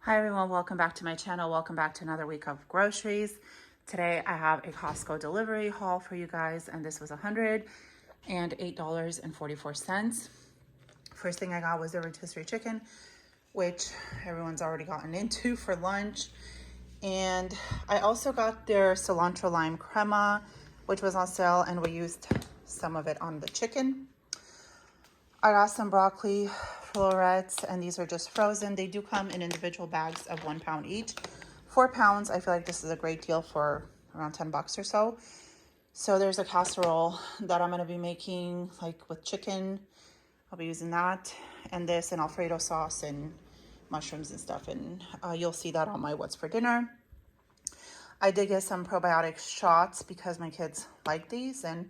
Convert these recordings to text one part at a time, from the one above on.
Hi everyone, welcome back to my channel. Welcome back to another week of groceries. Today I have a Costco delivery haul for you guys, and this was $108.44. First thing I got was the rotisserie chicken, which everyone's already gotten into for lunch. And I also got their cilantro lime crema, which was on sale, and we used some of it on the chicken. I got some broccoli florets, and these are just frozen. They do come in individual bags of 1 pound each. 4 pounds, I feel like this is a great deal for around 10 bucks or so. So there's a casserole that I'm going to be making, like with chicken. I'll be using that, and this, and Alfredo sauce, and mushrooms and stuff. And you'll see that on my What's for Dinner. I did get some probiotic shots because my kids like these, and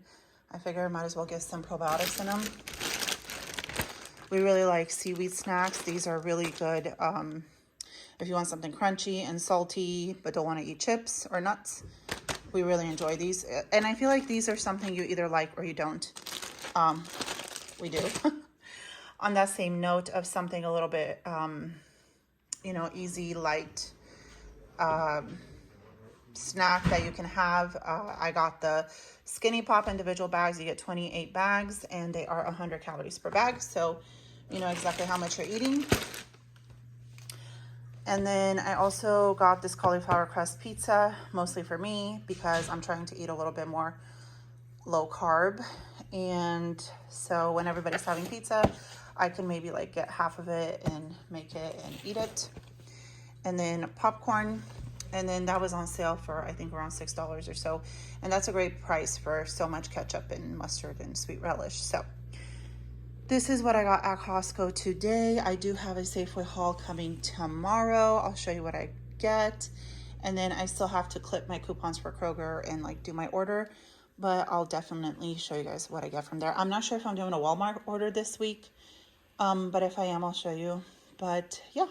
I figure I might as well get some probiotics in them. We really like seaweed snacks. These are really good if you want something crunchy and salty but don't want to eat chips or nuts. We really enjoy these. And I feel like these are something you either like or you don't. We do. On that same note of something a little bit, easy, light snack that you can have. I got the Skinny Pop individual bags. You get 28 bags, and they are 100 calories per bag. So you know exactly how much you're eating. And then I also got this cauliflower crust pizza, mostly for me because I'm trying to eat a little bit more low carb. And so when everybody's having pizza, I can maybe like get half of it and make it and eat it. And then popcorn. And then that was on sale for, I think, around $6 or so. And that's a great price for so much ketchup and mustard and sweet relish. So this is what I got at Costco today. I do have a Safeway haul coming tomorrow. I'll show you what I get. And then I still have to clip my coupons for Kroger and like do my order. But I'll definitely show you guys what I get from there. I'm not sure if I'm doing a Walmart order this week. But if I am, I'll show you. But yeah,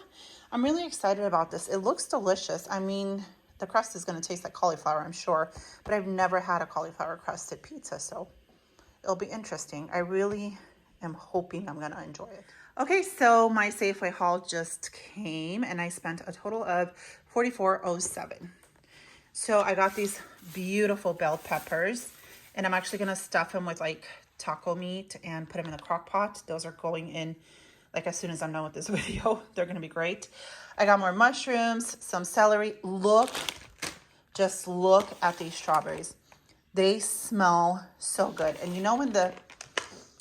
I'm really excited about this. It looks delicious. I mean, the crust is going to taste like cauliflower, I'm sure. But I've never had a cauliflower crusted pizza, so it'll be interesting. I really am hoping I'm going to enjoy it. Okay, so my Safeway haul just came, and I spent a total of $44.07. So I got these beautiful bell peppers, and I'm actually going to stuff them with like taco meat and put them in the crock pot. Those are going in like as soon as I'm done with this video. They're going to be great. I got more mushrooms, some celery. Just look at these strawberries. They smell so good. And you know when the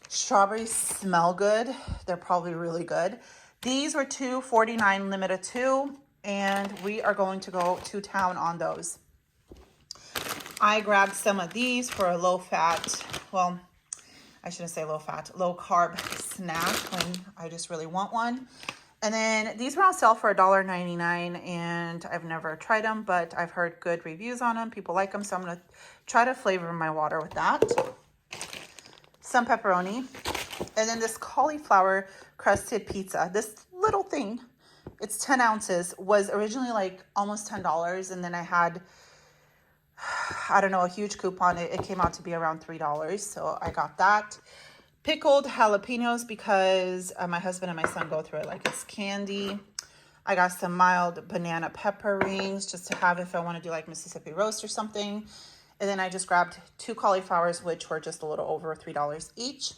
strawberries smell good, they're probably really good. These were $2.49 limited 2, and we are going to go to town on those. I grabbed some of these for a low fat, well, I shouldn't say low fat, low carb snack when I just really want one. And then these were on sale for $1.99, and I've never tried them, but I've heard good reviews on them. People like them, so I'm going to try to flavor my water with that. Some pepperoni, and then this cauliflower crusted pizza. This little thing, it's 10 ounces, was originally like almost $10, and then I had, I don't know, a huge coupon. It came out to be around $3, so I got that. Pickled jalapenos because my husband and my son go through it like it's candy. I got some mild banana pepper rings just to have if I want to do like Mississippi roast or something. And then I just grabbed 2 cauliflowers, which were just a little over $3 each.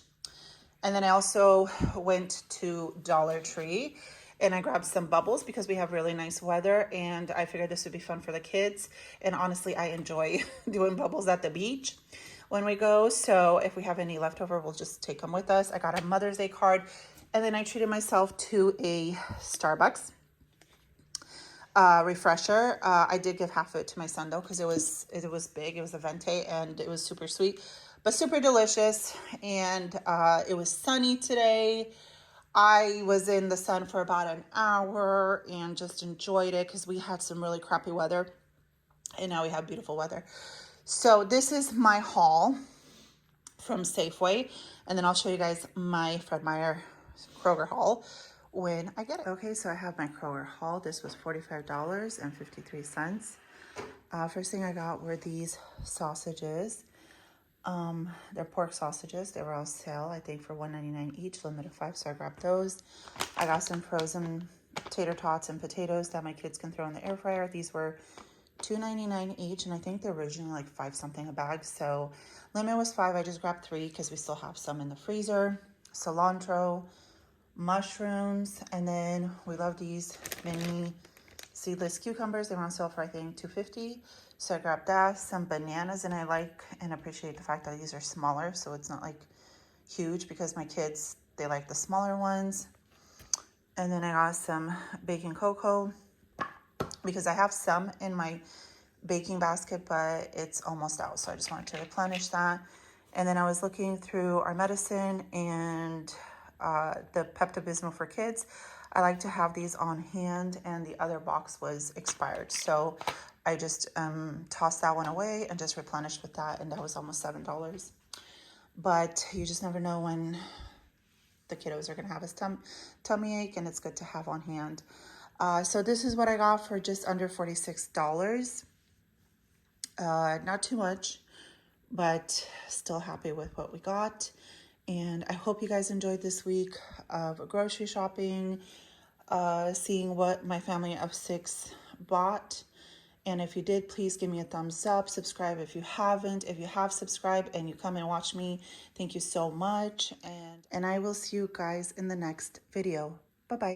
And then I also went to Dollar Tree and I grabbed some bubbles because we have really nice weather, and I figured this would be fun for the kids. And honestly, I enjoy doing bubbles at the beach when we go. So if we have any leftover, we'll just take them with us. I got a Mother's Day card, and then I treated myself to a Starbucks refresher. I did give half of it to my son though, because it was big. It was a venti, and it was super sweet, but super delicious. And it was sunny today. I was in the sun for about an hour and just enjoyed it because we had some really crappy weather, and now we have beautiful weather. So this is my haul from Safeway, and then I'll show you guys my Fred Meyer Kroger haul when I get it. Okay, so I have my Kroger haul. This was $45.53. First thing I got were these sausages. They're pork sausages. They were on sale, I think, for $1.99 each, limited 5, so I grabbed those. I got some frozen tater tots and potatoes that my kids can throw in the air fryer. These were $2.99 each, and I think they're originally like 5 something a bag. So limit was 5. I just grabbed 3 because we still have some in the freezer. Cilantro, mushrooms, and then we love these mini seedless cucumbers. They were on sale for I think $2.50. So I grabbed that. Some bananas, and I like and appreciate the fact that these are smaller, so it's not like huge because my kids, they like the smaller ones. And then I got some baking cocoa because I have some in my baking basket, but it's almost out. So I just wanted to replenish that. And then I was looking through our medicine and the Pepto-Bismol for kids. I like to have these on hand, and the other box was expired. So I just tossed that one away and just replenished with that. And that was almost $7. But you just never know when the kiddos are going to have a tummy ache, and it's good to have on hand. So this is what I got for just under $46. Not too much, but still happy with what we got. And I hope you guys enjoyed this week of grocery shopping, seeing what my family of 6 bought. And if you did, please give me a thumbs up, subscribe if you haven't. If you have subscribed and you come and watch me, thank you so much. And I will see you guys in the next video. Bye-bye.